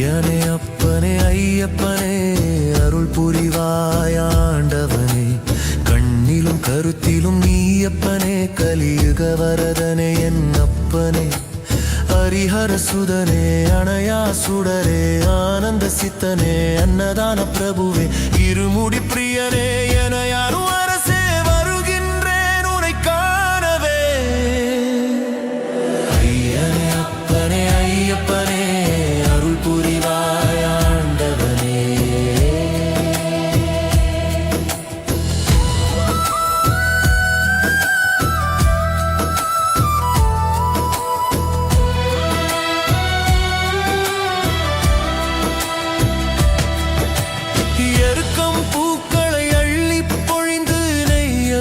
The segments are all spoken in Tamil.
ஐயனே அப்பனே ஐயப்பனே அருள் புரிவாயாண்டவனே கண்ணிலும் கருத்திலும் நீயப்பனே கலியுக வரதனே என் அப்பனே ஹரிஹர சுதனே அணையா சுடரே ஆனந்த சித்தனே அன்னதான பிரபுவே இருமுடி பிரியனே என யாரும் அரசே வருகின்றேன் உனை காணவே ஐயனே அப்பனே ஐயப்பனே அருள் புரிவாயாண்டவனே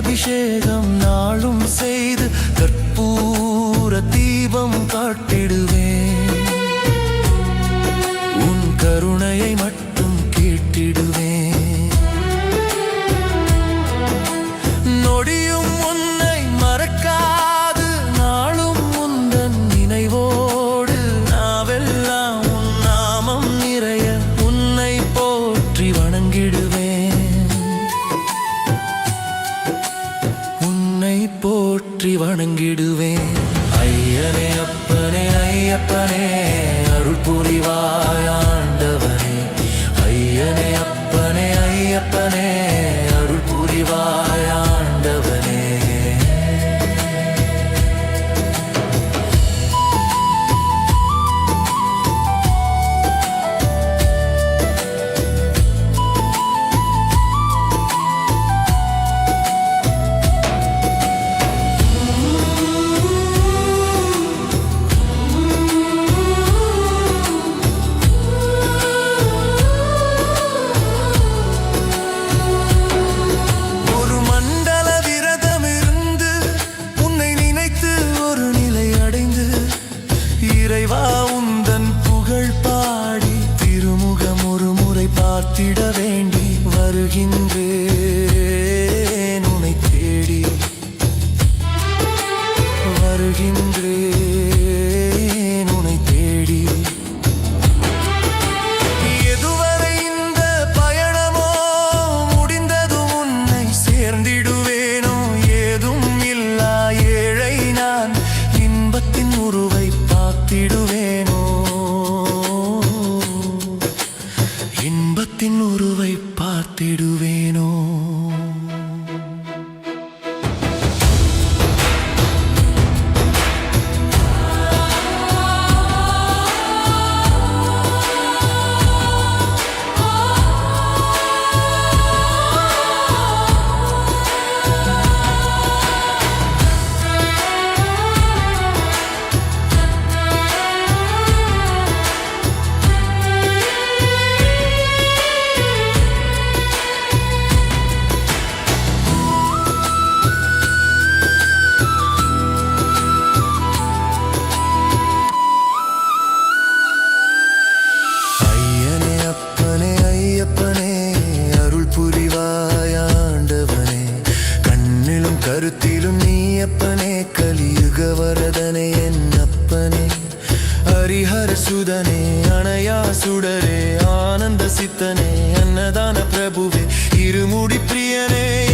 அபிஷேகம் நாளும் செய்து கற்பூர தீபம் காட்டிடுவேன் உன் கருணையை மட்டும் கேட்டிடுவேன் நொடியும் உன்னை மறக்காது நாளும் உந்தன் நினைவோடு நாவெல்லாம் உன் நாமம் நிறைய உன்னை போற்றி வணங்கிடுவேன் போற்றி வணங்கிடுவேன் ஐயனே அப்பனே ஐயப்பனே அருள் புரிவாயாண்டவனே ஐயனே அப்பனே ஐயப்பனே அருள் புரிவாயாண்டவனே பார்த்திட வேண்டி வருகின்றேன் உன்னை தேடி வருகின்றேன் உன்னை தேடி எதுவரை இந்த பயணமோ முடிந்ததும் உன்னை சேர்ந்திடுவேனோ ஏதும் இல்லா ஏழை நான் இன்பத்தின் உருவை பார்த்திடுவேனோ இன்பத்தின் உருவை பார்த்திடுவேனோ கருத்திலும் நீயப்பனே கலியுக வரதனே என் அப்பனே ஹரிஹர சுதனே அணையா சுடரே ஆனந்த சித்தனே அன்னதான பிரபுவே இருமுடி பிரியனே